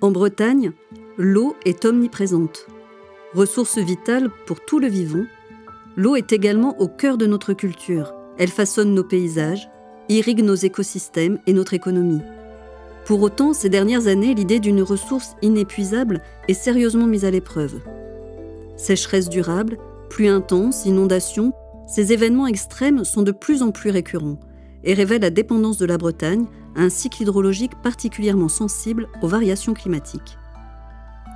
En Bretagne, l'eau est omniprésente. Ressource vitale pour tout le vivant, l'eau est également au cœur de notre culture. Elle façonne nos paysages, irrigue nos écosystèmes et notre économie. Pour autant, ces dernières années, l'idée d'une ressource inépuisable est sérieusement mise à l'épreuve. Sécheresse durable, pluie intense, inondations, ces événements extrêmes sont de plus en plus récurrents et révèlent la dépendance de la Bretagne à un cycle hydrologique particulièrement sensible aux variations climatiques.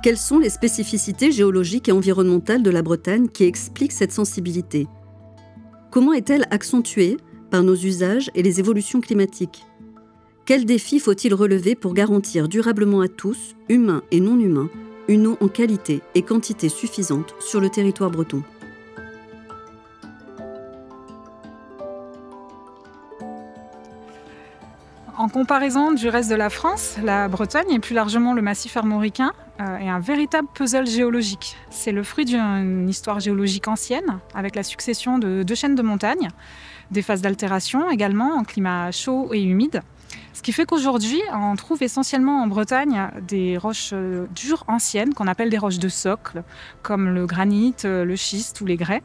Quelles sont les spécificités géologiques et environnementales de la Bretagne qui expliquent cette sensibilité ? Comment est-elle accentuée par nos usages et les évolutions climatiques ? Quels défis faut-il relever pour garantir durablement à tous, humains et non humains, une eau en qualité et quantité suffisante sur le territoire breton ? En comparaison du reste de la France, la Bretagne et plus largement le massif armoricain est un véritable puzzle géologique. C'est le fruit d'une histoire géologique ancienne, avec la succession de deux chaînes de montagnes, des phases d'altération également en climat chaud et humide. Ce qui fait qu'aujourd'hui, on trouve essentiellement en Bretagne des roches dures anciennes, qu'on appelle des roches de socle, comme le granit, le schiste ou les grès.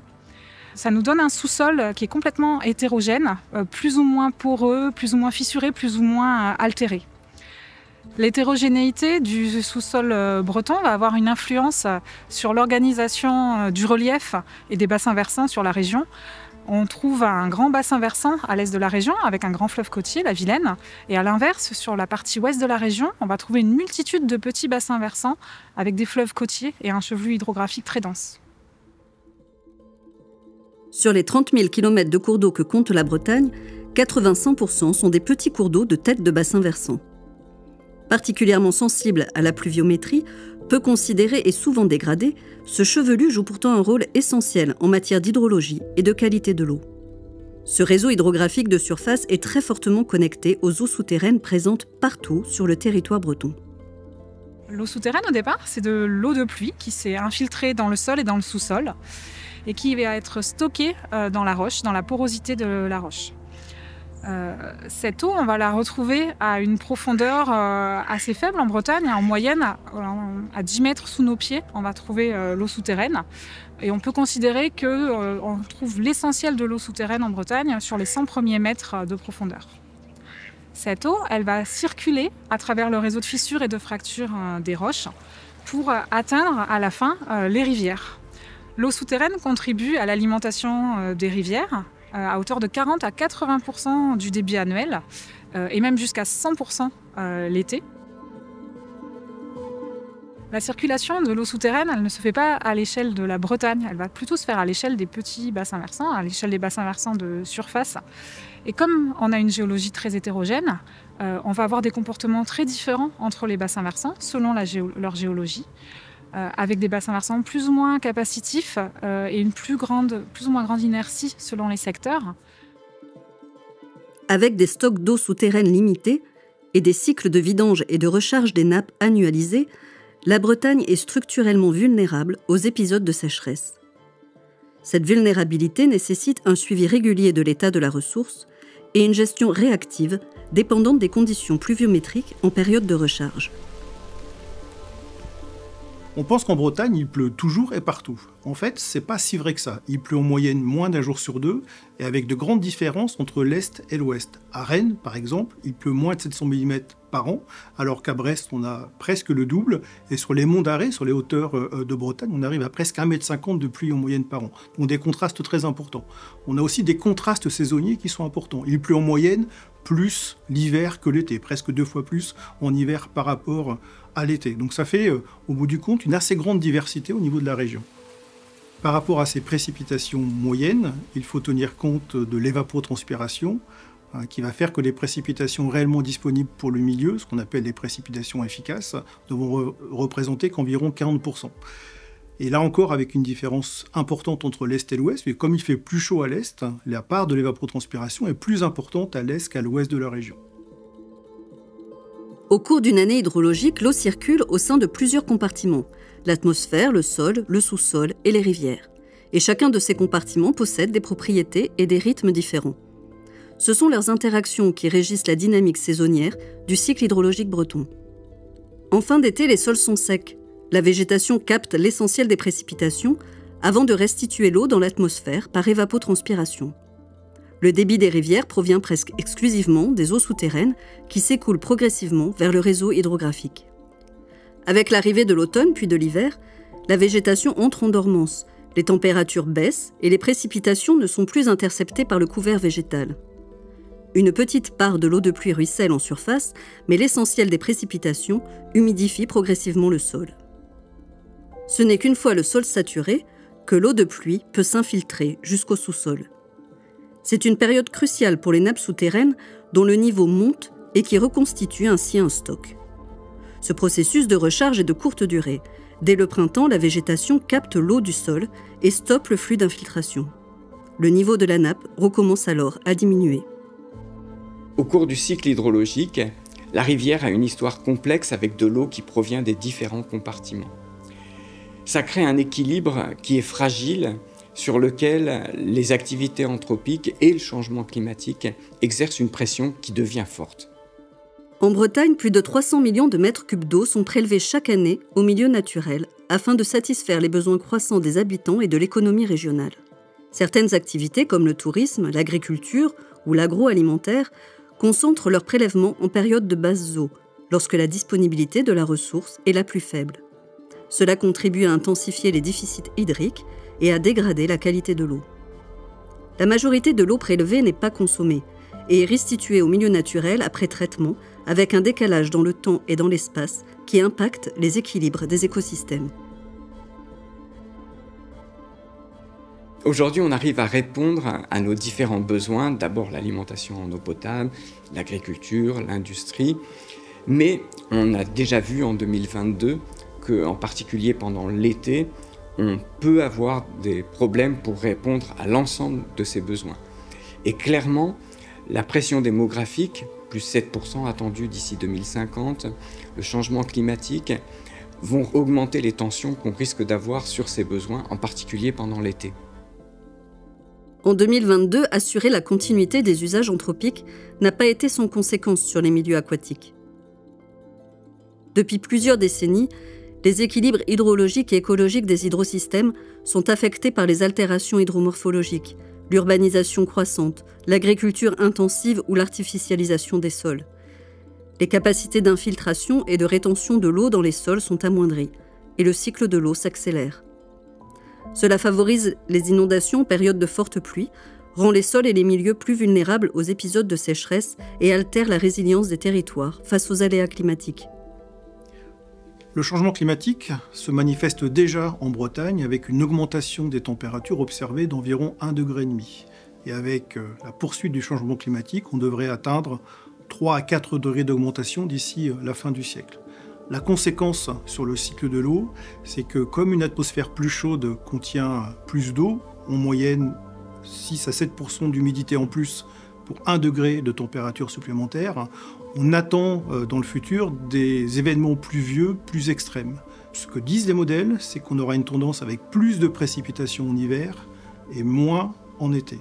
Ça nous donne un sous-sol qui est complètement hétérogène, plus ou moins poreux, plus ou moins fissuré, plus ou moins altéré. L'hétérogénéité du sous-sol breton va avoir une influence sur l'organisation du relief et des bassins versants sur la région. On trouve un grand bassin versant à l'est de la région avec un grand fleuve côtier, la Vilaine. Et à l'inverse, sur la partie ouest de la région, on va trouver une multitude de petits bassins versants avec des fleuves côtiers et un chevelu hydrographique très dense. Sur les 30 000 km de cours d'eau que compte la Bretagne, 85% sont des petits cours d'eau de tête de bassin versant. Particulièrement sensible à la pluviométrie, peu considéré et souvent dégradé, ce chevelu joue pourtant un rôle essentiel en matière d'hydrologie et de qualité de l'eau. Ce réseau hydrographique de surface est très fortement connecté aux eaux souterraines présentes partout sur le territoire breton. L'eau souterraine, au départ, c'est de l'eau de pluie qui s'est infiltrée dans le sol et dans le sous-sol et qui va être stockée dans la roche, dans la porosité de la roche. Cette eau, on va la retrouver à une profondeur assez faible en Bretagne. En moyenne, à 10 mètres sous nos pieds, on va trouver l'eau souterraine. Et on peut considérer qu'on trouve l'essentiel de l'eau souterraine en Bretagne sur les 100 premiers mètres de profondeur. Cette eau, elle va circuler à travers le réseau de fissures et de fractures des roches pour atteindre à la fin les rivières. L'eau souterraine contribue à l'alimentation des rivières à hauteur de 40 à 80% du débit annuel et même jusqu'à 100% l'été. La circulation de l'eau souterraine, elle ne se fait pas à l'échelle de la Bretagne, elle va plutôt se faire à l'échelle des petits bassins versants, à l'échelle des bassins versants de surface. Et comme on a une géologie très hétérogène, on va avoir des comportements très différents entre les bassins versants selon leur géologie. Avec des bassins versants plus ou moins capacitifs et une plus ou moins grande inertie selon les secteurs. Avec des stocks d'eau souterraine limités et des cycles de vidange et de recharge des nappes annualisés, la Bretagne est structurellement vulnérable aux épisodes de sécheresse. Cette vulnérabilité nécessite un suivi régulier de l'état de la ressource et une gestion réactive dépendante des conditions pluviométriques en période de recharge. On pense qu'en Bretagne, il pleut toujours et partout. En fait, c'est pas si vrai que ça. Il pleut en moyenne moins d'un jour sur deux, et avec de grandes différences entre l'Est et l'Ouest. À Rennes, par exemple, il pleut moins de 700 mm par an, alors qu'à Brest, on a presque le double, et sur les monts d'Arrée, sur les hauteurs de Bretagne, on arrive à presque 1,50 m de pluie en moyenne par an. Donc des contrastes très importants. On a aussi des contrastes saisonniers qui sont importants. Il pleut en moyenne plus l'hiver que l'été, presque 2 fois plus en hiver par rapport à l'été. Donc ça fait, au bout du compte, une assez grande diversité au niveau de la région. Par rapport à ces précipitations moyennes, il faut tenir compte de l'évapotranspiration, qui va faire que les précipitations réellement disponibles pour le milieu, ce qu'on appelle les précipitations efficaces, ne vont représenter qu'environ 40%. Et là encore, avec une différence importante entre l'Est et l'Ouest, mais comme il fait plus chaud à l'Est, la part de l'évapotranspiration est plus importante à l'Est qu'à l'Ouest de la région. Au cours d'une année hydrologique, l'eau circule au sein de plusieurs compartiments, l'atmosphère, le sol, le sous-sol et les rivières. Et chacun de ces compartiments possède des propriétés et des rythmes différents. Ce sont leurs interactions qui régissent la dynamique saisonnière du cycle hydrologique breton. En fin d'été, les sols sont secs. La végétation capte l'essentiel des précipitations avant de restituer l'eau dans l'atmosphère par évapotranspiration. Le débit des rivières provient presque exclusivement des eaux souterraines qui s'écoulent progressivement vers le réseau hydrographique. Avec l'arrivée de l'automne puis de l'hiver, la végétation entre en dormance, les températures baissent et les précipitations ne sont plus interceptées par le couvert végétal. Une petite part de l'eau de pluie ruisselle en surface, mais l'essentiel des précipitations humidifie progressivement le sol. Ce n'est qu'une fois le sol saturé que l'eau de pluie peut s'infiltrer jusqu'au sous-sol. C'est une période cruciale pour les nappes souterraines dont le niveau monte et qui reconstitue ainsi un stock. Ce processus de recharge est de courte durée. Dès le printemps, la végétation capte l'eau du sol et stoppe le flux d'infiltration. Le niveau de la nappe recommence alors à diminuer. Au cours du cycle hydrologique, la rivière a une histoire complexe avec de l'eau qui provient des différents compartiments. Ça crée un équilibre qui est fragile, sur lequel les activités anthropiques et le changement climatique exercent une pression qui devient forte. En Bretagne, plus de 300 millions de mètres cubes d'eau sont prélevés chaque année au milieu naturel afin de satisfaire les besoins croissants des habitants et de l'économie régionale. Certaines activités comme le tourisme, l'agriculture ou l'agroalimentaire concentrent leurs prélèvements en période de basse eau, lorsque la disponibilité de la ressource est la plus faible. Cela contribue à intensifier les déficits hydriques et à dégrader la qualité de l'eau. La majorité de l'eau prélevée n'est pas consommée et est restituée au milieu naturel après traitement avec un décalage dans le temps et dans l'espace qui impacte les équilibres des écosystèmes. Aujourd'hui, on arrive à répondre à nos différents besoins, d'abord l'alimentation en eau potable, l'agriculture, l'industrie, mais on a déjà vu en 2022 qu'en particulier pendant l'été, on peut avoir des problèmes pour répondre à l'ensemble de ces besoins. Et clairement, la pression démographique, plus 7% attendue d'ici 2050, le changement climatique, vont augmenter les tensions qu'on risque d'avoir sur ces besoins, en particulier pendant l'été. En 2022, assurer la continuité des usages anthropiques n'a pas été sans conséquence sur les milieux aquatiques. Depuis plusieurs décennies, les équilibres hydrologiques et écologiques des hydrosystèmes sont affectés par les altérations hydromorphologiques, l'urbanisation croissante, l'agriculture intensive ou l'artificialisation des sols. Les capacités d'infiltration et de rétention de l'eau dans les sols sont amoindries et le cycle de l'eau s'accélère. Cela favorise les inondations en période de forte pluie, rend les sols et les milieux plus vulnérables aux épisodes de sécheresse et altère la résilience des territoires face aux aléas climatiques. Le changement climatique se manifeste déjà en Bretagne avec une augmentation des températures observées d'environ 1,5 degré. Et avec la poursuite du changement climatique, on devrait atteindre 3 à 4 degrés d'augmentation d'ici la fin du siècle. La conséquence sur le cycle de l'eau, c'est que comme une atmosphère plus chaude contient plus d'eau, en moyenne 6 à 7% d'humidité en plus pour 1 degré de température supplémentaire, on attend dans le futur des événements pluvieux plus extrêmes. Ce que disent les modèles, c'est qu'on aura une tendance avec plus de précipitations en hiver et moins en été.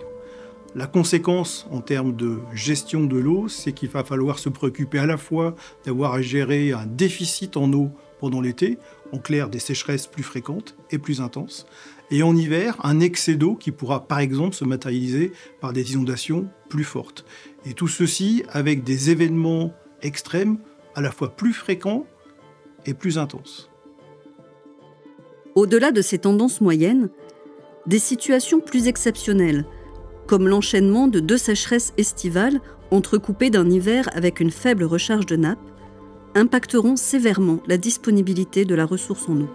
La conséquence en termes de gestion de l'eau, c'est qu'il va falloir se préoccuper à la fois d'avoir à gérer un déficit en eau pendant l'été, en clair des sécheresses plus fréquentes et plus intenses, et en hiver, un excès d'eau qui pourra par exemple se matérialiser par des inondations plus fortes. Et tout ceci avec des événements extrêmes à la fois plus fréquents et plus intenses. Au-delà de ces tendances moyennes, des situations plus exceptionnelles, comme l'enchaînement de 2 sécheresses estivales entrecoupées d'un hiver avec une faible recharge de nappe, impacteront sévèrement la disponibilité de la ressource en eau.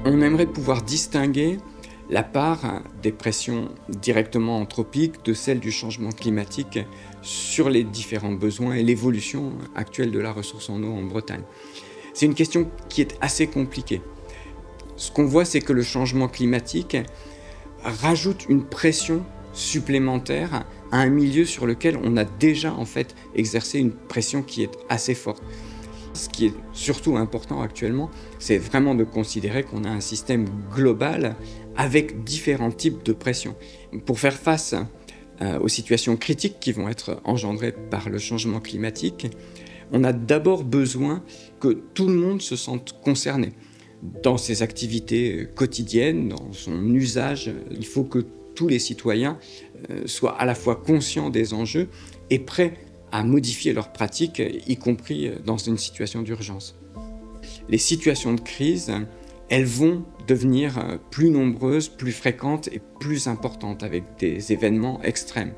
On aimerait pouvoir distinguer la part des pressions directement anthropiques de celle du changement climatique sur les différents besoins et l'évolution actuelle de la ressource en eau en Bretagne. C'est une question qui est assez compliquée. Ce qu'on voit, c'est que le changement climatique rajoute une pression supplémentaire à un milieu sur lequel on a déjà en fait exercé une pression qui est assez forte. Ce qui est surtout important actuellement, c'est vraiment de considérer qu'on a un système global avec différents types de pression. Pour faire face aux situations critiques qui vont être engendrées par le changement climatique, On a d'abord besoin que tout le monde se sente concerné. Dans ses activités quotidiennes, dans son usage, il faut que tous les citoyens soient à la fois conscients des enjeux et prêts à modifier leurs pratiques, y compris dans une situation d'urgence. Les situations de crise, elles vont devenir plus nombreuses, plus fréquentes et plus importantes avec des événements extrêmes.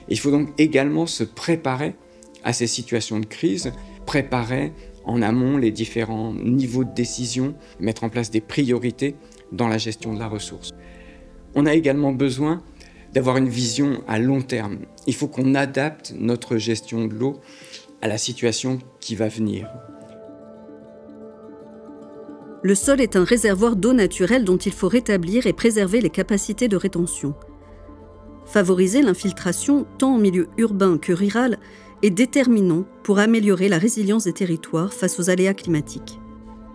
Il faut donc également se préparer à ces situations de crise, préparer en amont les différents niveaux de décision, mettre en place des priorités dans la gestion de la ressource. On a également besoin d'avoir une vision à long terme. Il faut qu'on adapte notre gestion de l'eau à la situation qui va venir. Le sol est un réservoir d'eau naturelle dont il faut rétablir et préserver les capacités de rétention. Favoriser l'infiltration, tant en milieu urbain que rural, est déterminant pour améliorer la résilience des territoires face aux aléas climatiques.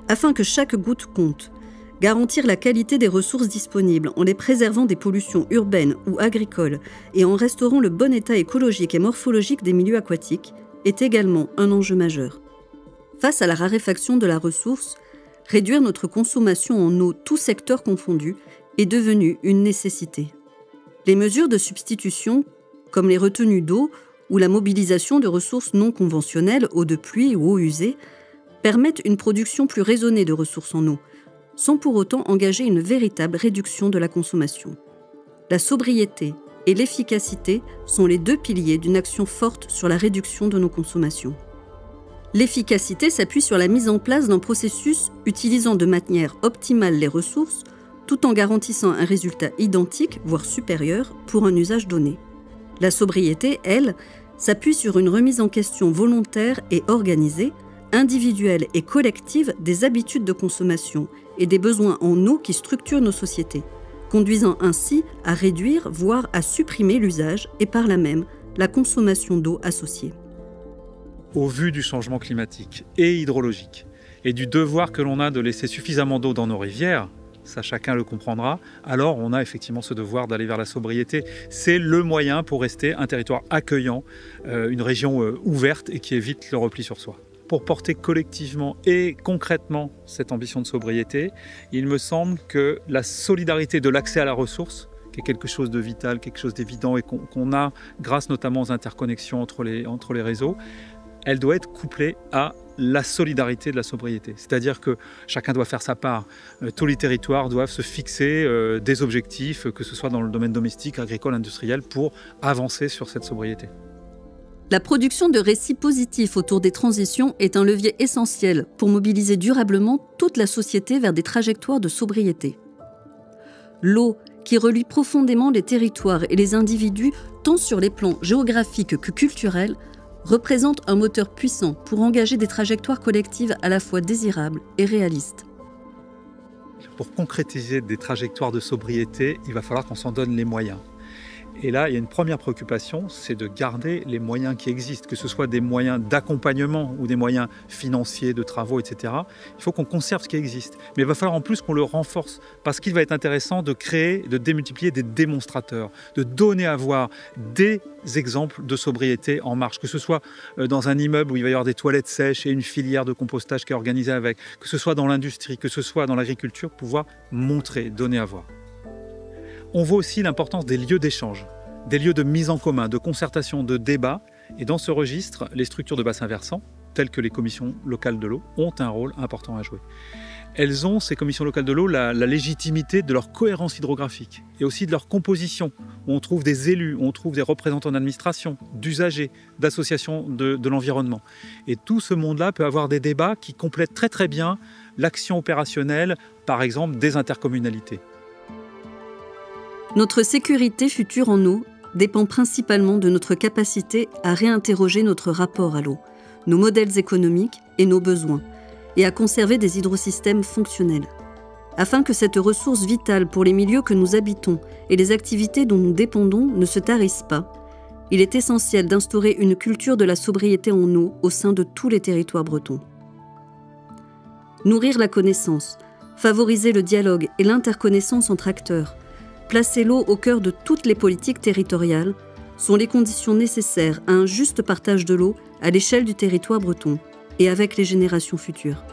Afin que chaque goutte compte, garantir la qualité des ressources disponibles en les préservant des pollutions urbaines ou agricoles et en restaurant le bon état écologique et morphologique des milieux aquatiques est également un enjeu majeur. Face à la raréfaction de la ressource, réduire notre consommation en eau, tous secteurs confondus, est devenu une nécessité. Les mesures de substitution, comme les retenues d'eau ou la mobilisation de ressources non conventionnelles, eau de pluie ou eau usée, permettent une production plus raisonnée de ressources en eau, sans pour autant engager une véritable réduction de la consommation. La sobriété et l'efficacité sont les deux piliers d'une action forte sur la réduction de nos consommations. L'efficacité s'appuie sur la mise en place d'un processus utilisant de manière optimale les ressources, tout en garantissant un résultat identique, voire supérieur, pour un usage donné. La sobriété, elle, s'appuie sur une remise en question volontaire et organisée, individuelle et collective des habitudes de consommation et des besoins en eau qui structurent nos sociétés, conduisant ainsi à réduire, voire à supprimer l'usage et par là même la consommation d'eau associée. Au vu du changement climatique et hydrologique et du devoir que l'on a de laisser suffisamment d'eau dans nos rivières, ça chacun le comprendra, alors on a effectivement ce devoir d'aller vers la sobriété. C'est le moyen pour rester un territoire accueillant, une région ouverte et qui évite le repli sur soi. Pour porter collectivement et concrètement cette ambition de sobriété, il me semble que la solidarité de l'accès à la ressource, qui est quelque chose de vital, quelque chose d'évident et qu'on a grâce notamment aux interconnexions entre les réseaux, elle doit être couplée à la solidarité de la sobriété. C'est-à-dire que chacun doit faire sa part. Tous les territoires doivent se fixer des objectifs, que ce soit dans le domaine domestique, agricole, industriel, pour avancer sur cette sobriété. La production de récits positifs autour des transitions est un levier essentiel pour mobiliser durablement toute la société vers des trajectoires de sobriété. L'eau, qui relie profondément les territoires et les individus, tant sur les plans géographiques que culturels, représente un moteur puissant pour engager des trajectoires collectives à la fois désirables et réalistes. Pour concrétiser des trajectoires de sobriété, il va falloir qu'on s'en donne les moyens. Et là, il y a une première préoccupation, c'est de garder les moyens qui existent, que ce soit des moyens d'accompagnement ou des moyens financiers, de travaux, etc. Il faut qu'on conserve ce qui existe. Mais il va falloir en plus qu'on le renforce, parce qu'il va être intéressant de créer, de démultiplier des démonstrateurs, de donner à voir des exemples de sobriété en marche, que ce soit dans un immeuble où il va y avoir des toilettes sèches et une filière de compostage qui est organisée avec, que ce soit dans l'industrie, que ce soit dans l'agriculture, pouvoir montrer, donner à voir. On voit aussi l'importance des lieux d'échange, des lieux de mise en commun, de concertation, de débat. Et dans ce registre, les structures de bassin versant, telles que les commissions locales de l'eau, ont un rôle important à jouer. Elles ont, ces commissions locales de l'eau, la légitimité de leur cohérence hydrographique et aussi de leur composition, où on trouve des élus, où on trouve des représentants d'administration, d'usagers, d'associations de l'environnement. Et tout ce monde-là peut avoir des débats qui complètent très très bien l'action opérationnelle, par exemple, des intercommunalités. Notre sécurité future en eau dépend principalement de notre capacité à réinterroger notre rapport à l'eau, nos modèles économiques et nos besoins, et à conserver des hydrosystèmes fonctionnels. Afin que cette ressource vitale pour les milieux que nous habitons et les activités dont nous dépendons ne se tarissent pas, il est essentiel d'instaurer une culture de la sobriété en eau au sein de tous les territoires bretons. Nourrir la connaissance, favoriser le dialogue et l'interconnaissance entre acteurs, placer l'eau au cœur de toutes les politiques territoriales sont les conditions nécessaires à un juste partage de l'eau à l'échelle du territoire breton et avec les générations futures.